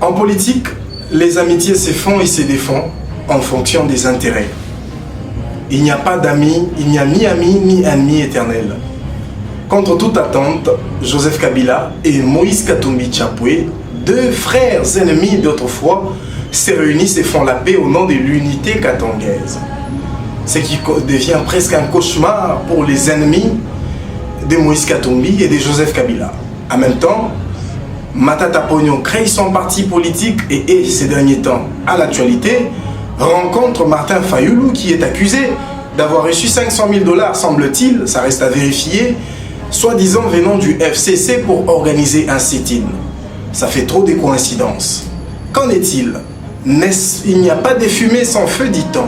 En politique, les amitiés se font et se défendent en fonction des intérêts. Il n'y a pas d'amis, il n'y a ni amis ni ennemis éternels. Contre toute attente, Joseph Kabila et Moïse Katumbi Tshapwe, deux frères ennemis d'autrefois, se réunissent et font la paix au nom de l'unité katangaise. Ce qui devient presque un cauchemar pour les ennemis de Moïse Katumbi et de Joseph Kabila. En même temps, Matata Ponyo crée son parti politique et ces derniers temps, à l'actualité, rencontre Martin Fayulu qui est accusé d'avoir reçu 500 000 $, semble-t-il, ça reste à vérifier, soi-disant venant du FCC pour organiser un sit-in. Ça fait trop de coïncidences. Qu'en est-il? Il n'y a pas de fumée sans feu, dit-on.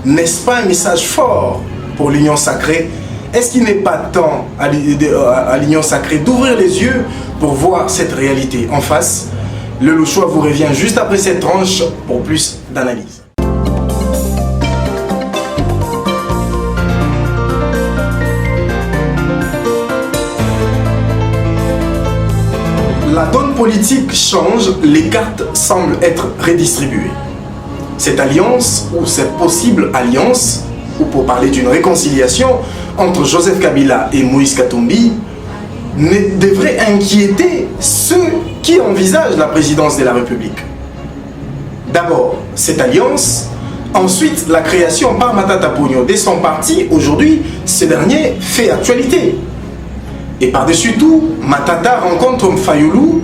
N'est-ce pas un message fort pour l'Union sacrée? Est-ce qu'il n'est pas temps à l'Union sacrée d'ouvrir les yeux pour voir cette réalité en face? Le Louchois vous revient juste après cette tranche pour plus d'analyse. La donne politique change, les cartes semblent être redistribuées. Cette alliance, ou cette possible alliance, ou pour parler d'une réconciliation entre Joseph Kabila et Moïse Katumbi, devrait inquiéter ceux qui envisagent la présidence de la République. D'abord, cette alliance, ensuite la création par Matata Ponyo de son parti, aujourd'hui, ce dernier fait actualité. Et par-dessus tout, Matata rencontre Fayulu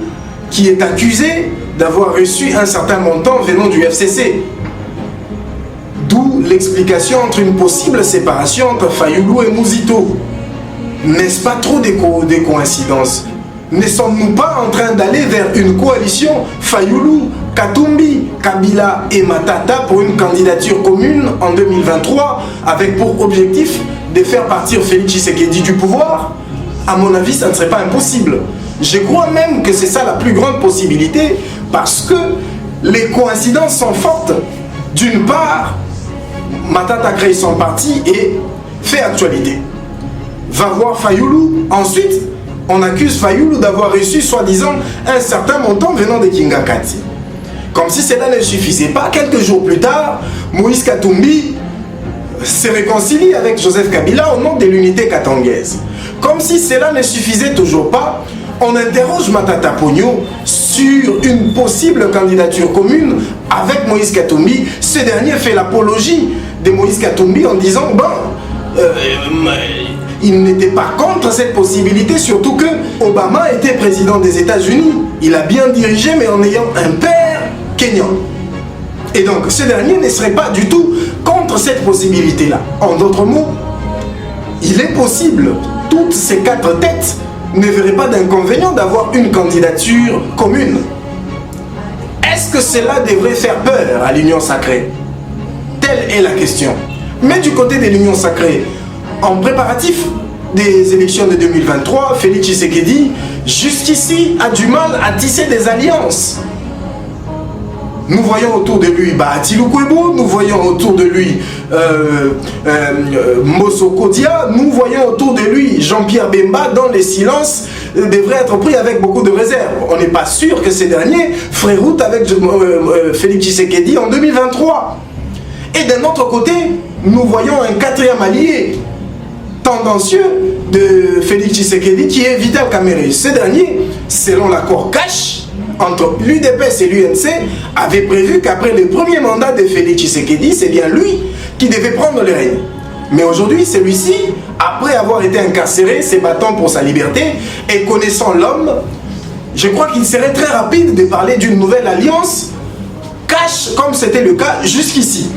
qui est accusé d'avoir reçu un certain montant venant du FCC. D'où l'explication entre une possible séparation entre Fayulu et Mouzito. N'est-ce pas trop des coïncidences? Ne sommes-nous pas en train d'aller vers une coalition Fayulu, Katumbi, Kabila et Matata pour une candidature commune en 2023 avec pour objectif de faire partir Félix Tshisekedi du pouvoir? À mon avis, ça ne serait pas impossible. Je crois même que c'est ça la plus grande possibilité parce que les coïncidences sont fortes. D'une part, Matata crée son parti et fait actualité. Va voir Fayulu. Ensuite, on accuse Fayulu d'avoir reçu soi-disant un certain montant venant de Kingakati. Comme si cela ne suffisait pas, quelques jours plus tard, Moïse Katumbi se réconcilie avec Joseph Kabila au nom de l'unité katangaise. Comme si cela ne suffisait toujours pas, on interroge Matata Ponyo sur une possible candidature commune avec Moïse Katumbi. Ce dernier fait l'apologie de Moïse Katumbi en disant il n'était pas contre cette possibilité, surtout que Obama était président des États-Unis. Il a bien dirigé, mais en ayant un père kényan. Et donc, ce dernier ne serait pas du tout contre cette possibilité-là. En d'autres mots, il est possible, toutes ces quatre têtes ne verraient pas d'inconvénient d'avoir une candidature commune. Est-ce que cela devrait faire peur à l'Union sacrée? Telle est la question. Mais du côté de l'Union sacrée, en préparatif des élections de 2023, Félix Tshisekedi, jusqu'ici, a du mal à tisser des alliances. Nous voyons autour de lui Bahatilou Kwebo, nous voyons autour de lui Mosoko Dia, nous voyons autour de lui Jean-Pierre Bemba, dont les silences devraient être pris avec beaucoup de réserve. On n'est pas sûr que ces derniers feraient route avec Félix Tshisekedi en 2023. Et d'un autre côté, nous voyons un quatrième allié tendancieux de Félix Tshisekedi qui est Vital Kamerhe. Ce dernier, selon l'accord cash entre l'UDPS et l'UNC, avait prévu qu'après le premier mandat de Félix Tshisekedi, c'est bien lui qui devait prendre les rênes. Mais aujourd'hui, celui-ci, après avoir été incarcéré, se battant pour sa liberté et connaissant l'homme, je crois qu'il serait très rapide de parler d'une nouvelle alliance cash comme c'était le cas jusqu'ici.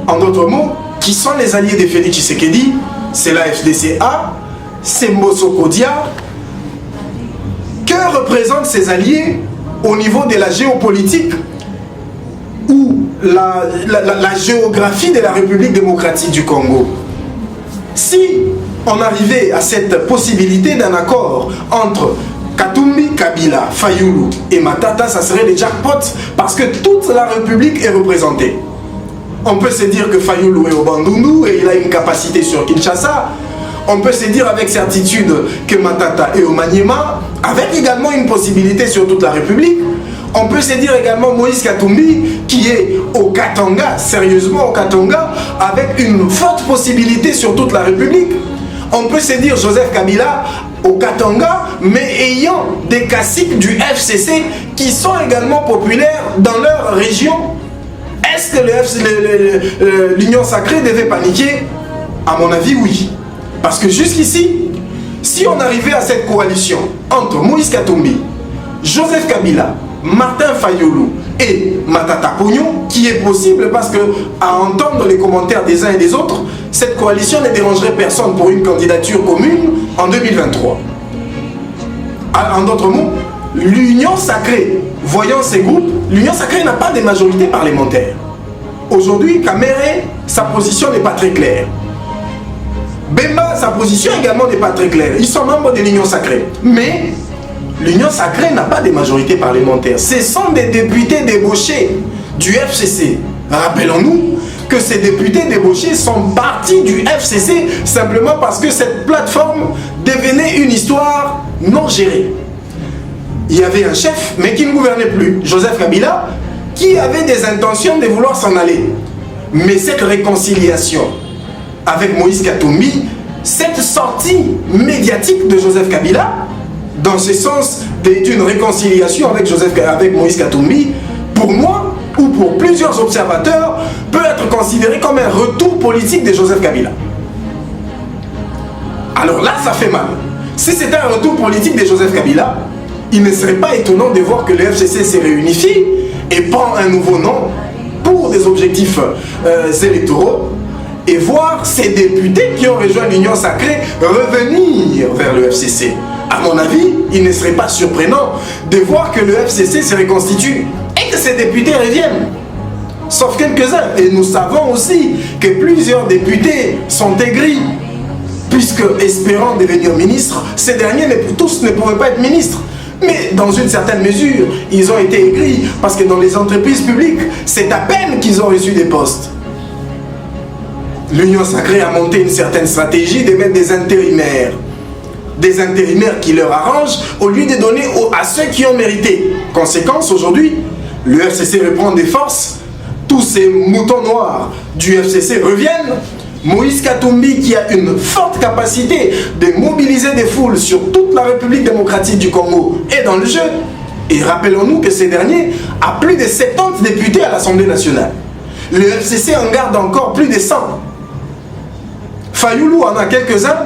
En d'autres mots, qui sont les alliés de Félix Tshisekedi? C'est la FDCA, c'est Mosoko Dia. Que représentent ces alliés au niveau de la géopolitique ou la géographie de la République démocratique du Congo? Si on arrivait à cette possibilité d'un accord entre Katumbi, Kabila, Fayulu et Matata, ça serait le jackpot parce que toute la République est représentée. On peut se dire que Fayulu est au Bandundu et il a une capacité sur Kinshasa. On peut se dire avec certitude que Matata est au Maniema, avec également une possibilité sur toute la République. On peut se dire également Moïse Katumbi qui est au Katanga, sérieusement au Katanga, avec une forte possibilité sur toute la République. On peut se dire Joseph Kabila au Katanga, mais ayant des caciques du FCC qui sont également populaires dans leur région. Est-ce que l'Union Sacrée devait paniquer? À mon avis, oui. Parce que jusqu'ici, si on arrivait à cette coalition entre Moïse Katumbi, Joseph Kabila, Martin Fayulu et Matata Ponyo, qui est possible parce que, à entendre les commentaires des uns et des autres, cette coalition ne dérangerait personne pour une candidature commune en 2023. En d'autres mots, l'Union Sacrée, voyant ces groupes, l'Union Sacrée n'a pas de majorité parlementaire. Aujourd'hui, Kamere, sa position n'est pas très claire. Bemba, sa position également n'est pas très claire. Ils sont membres de l'Union Sacrée. Mais l'Union Sacrée n'a pas de majorité parlementaire. Ce sont des députés débauchés du FCC. Rappelons-nous que ces députés débauchés sont partis du FCC simplement parce que cette plateforme devenait une histoire non gérée. Il y avait un chef, mais qui ne gouvernait plus, Joseph Kabila, qui avait des intentions de vouloir s'en aller. Mais cette réconciliation avec Moïse Katumbi, cette sortie médiatique de Joseph Kabila, dans ce sens d'une réconciliation avec Moïse Katumbi, pour moi, ou pour plusieurs observateurs, peut être considéré comme un retour politique de Joseph Kabila. Alors là, ça fait mal. Si c'était un retour politique de Joseph Kabila, il ne serait pas étonnant de voir que le FCC s'est réunifie et prend un nouveau nom pour des objectifs électoraux et voir ces députés qui ont rejoint l'Union Sacrée revenir vers le FCC. À mon avis, il ne serait pas surprenant de voir que le FCC se reconstitue et que ces députés reviennent. Sauf quelques-uns. Et nous savons aussi que plusieurs députés sont aigris, puisque espérant devenir ministres, ces derniers tous ne pouvaient pas être ministres. Mais dans une certaine mesure, ils ont été aigris, parce que dans les entreprises publiques, c'est à peine qu'ils ont reçu des postes. L'Union Sacrée a monté une certaine stratégie de mettre des intérimaires qui leur arrangent au lieu de donner à ceux qui ont mérité. Conséquence, aujourd'hui, le FCC reprend des forces, tous ces moutons noirs du FCC reviennent. Moïse Katumbi, qui a une forte capacité de mobiliser des foules sur toute la République démocratique du Congo, est dans le jeu. Et rappelons-nous que ces derniers a plus de 70 députés à l'Assemblée nationale. Le FCC en garde encore plus de 100. Fayulu en a quelques-uns,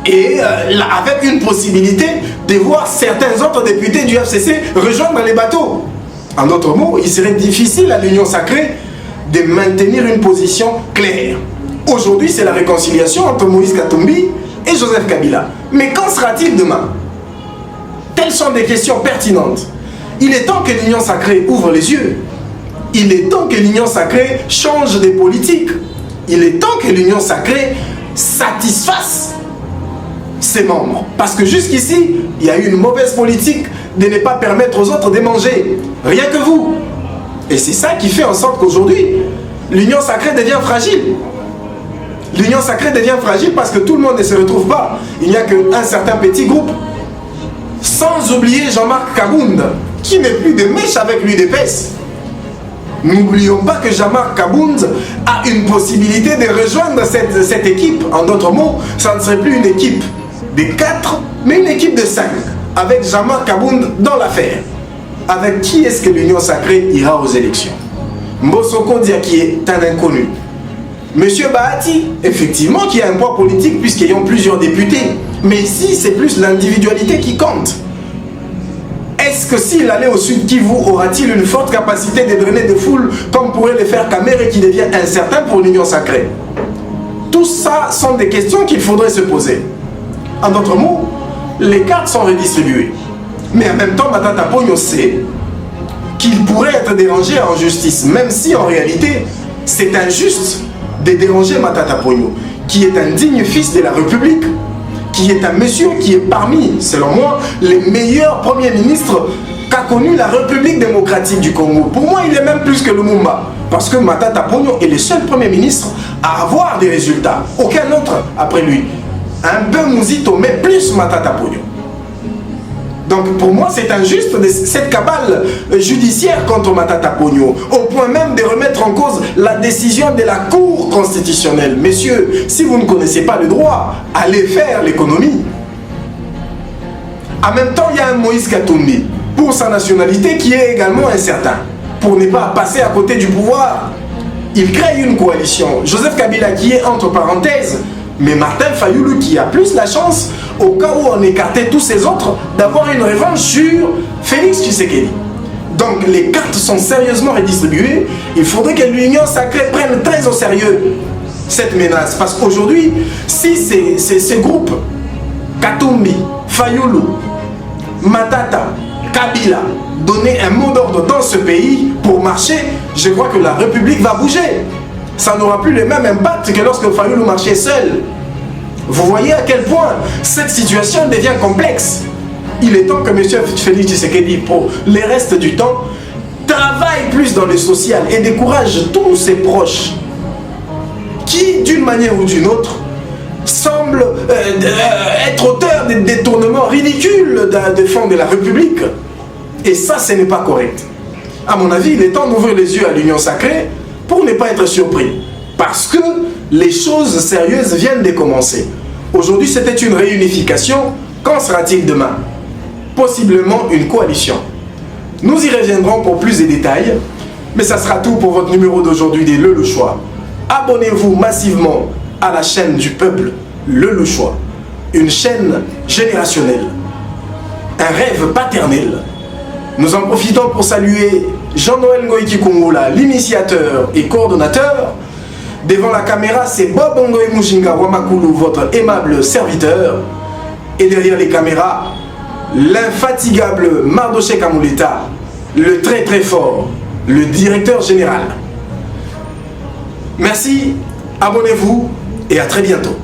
et avec une possibilité de voir certains autres députés du FCC rejoindre les bateaux. En d'autres mots, il serait difficile à l'Union Sacrée de maintenir une position claire. Aujourd'hui, c'est la réconciliation entre Moïse Katumbi et Joseph Kabila. Mais qu'en sera-t-il demain? Telles sont des questions pertinentes. Il est temps que l'Union Sacrée ouvre les yeux. Il est temps que l'Union Sacrée change des politiques. Il est temps que l'Union Sacrée satisfasse ses membres. Parce que jusqu'ici, il y a eu une mauvaise politique de ne pas permettre aux autres de manger. Rien que vous. Et c'est ça qui fait en sorte qu'aujourd'hui, l'Union Sacrée devient fragile. L'Union Sacrée devient fragile parce que tout le monde ne se retrouve pas. Il n'y a qu'un certain petit groupe. Sans oublier Jean-Marc Kabound, qui n'est plus de mèche avec l'UDPS. N'oublions pas que Jean-Marc Kabound a une possibilité de rejoindre cette équipe. En d'autres mots, ça ne serait plus une équipe de 4, mais une équipe de 5. Avec Jean-Marc Kabound dans l'affaire. Avec qui est-ce que l'Union Sacrée ira aux élections? Mbosoko Diaki est un inconnu. Monsieur Bahati, effectivement, qui a un poids politique puisqu'ils ont plusieurs députés. Mais ici, c'est plus l'individualité qui compte. Est-ce que s'il allait au Sud Kivu, aura-t-il une forte capacité de drainer des foules comme pourrait le faire Kamere qui devient incertain pour l'Union Sacrée? Tout ça sont des questions qu'il faudrait se poser. En d'autres mots, les cartes sont redistribuées. Mais en même temps, Matata Ponyo sait qu'il pourrait être dérangé en justice, même si en réalité, c'est injuste de déranger Matata Ponyo, qui est un digne fils de la République, qui est un monsieur qui est parmi, selon moi, les meilleurs premiers ministres qu'a connu la République démocratique du Congo. Pour moi, il est même plus que Lumumba, parce que Matata Ponyo est le seul premier ministre à avoir des résultats. Aucun autre après lui. Un peu Mouzito, mais plus Matata Ponyo. Donc pour moi, c'est injuste cette cabale judiciaire contre Matata Pogno, au point même de remettre en cause la décision de la Cour constitutionnelle. Messieurs, si vous ne connaissez pas le droit, allez faire l'économie. En même temps, il y a un Moïse Katumbi, pour sa nationalité, qui est également incertain, pour ne pas passer à côté du pouvoir. Il crée une coalition. Joseph Kabila qui est entre parenthèses, mais Martin Fayoulou qui a plus la chance, au cas où on écartait tous ces autres, d'avoir une revanche sur Félix Tshisekedi. Donc les cartes sont sérieusement redistribuées. Il faudrait que l'Union sacrée prenne très au sérieux cette menace. Parce qu'aujourd'hui, si ces groupes, Katumbi, Fayoulou, Matata, Kabila, donner un mot d'ordre dans ce pays pour marcher, je crois que la République va bouger. Ça n'aura plus le même impact que lorsque Fayoulou marchait seul. Vous voyez à quel point cette situation devient complexe. Il est temps que M. Félix Tshisekedi, pour les restes du temps, travaille plus dans le social et décourage tous ses proches qui, d'une manière ou d'une autre, semblent être auteurs des détournements ridicules des fonds de la République. Et ça, ce n'est pas correct. À mon avis, il est temps d'ouvrir les yeux à l'Union sacrée pour ne pas être surpris. Parce que les choses sérieuses viennent de commencer. Aujourd'hui, c'était une réunification. Qu'en sera-t-il demain? Possiblement une coalition. Nous y reviendrons pour plus de détails. Mais ça sera tout pour votre numéro d'aujourd'hui des Le Choix. Abonnez-vous massivement à la chaîne du peuple, Le Choix. Une chaîne générationnelle. Un rêve paternel. Nous en profitons pour saluer Jean-Noël Ngoïki Kongola, l'initiateur et coordonnateur. Devant la caméra, c'est Bob Ngoï Mujinga Wamakulu, votre aimable serviteur. Et derrière les caméras, l'infatigable Mardoché Kamouleta, le très très fort, le directeur général. Merci, abonnez-vous et à très bientôt.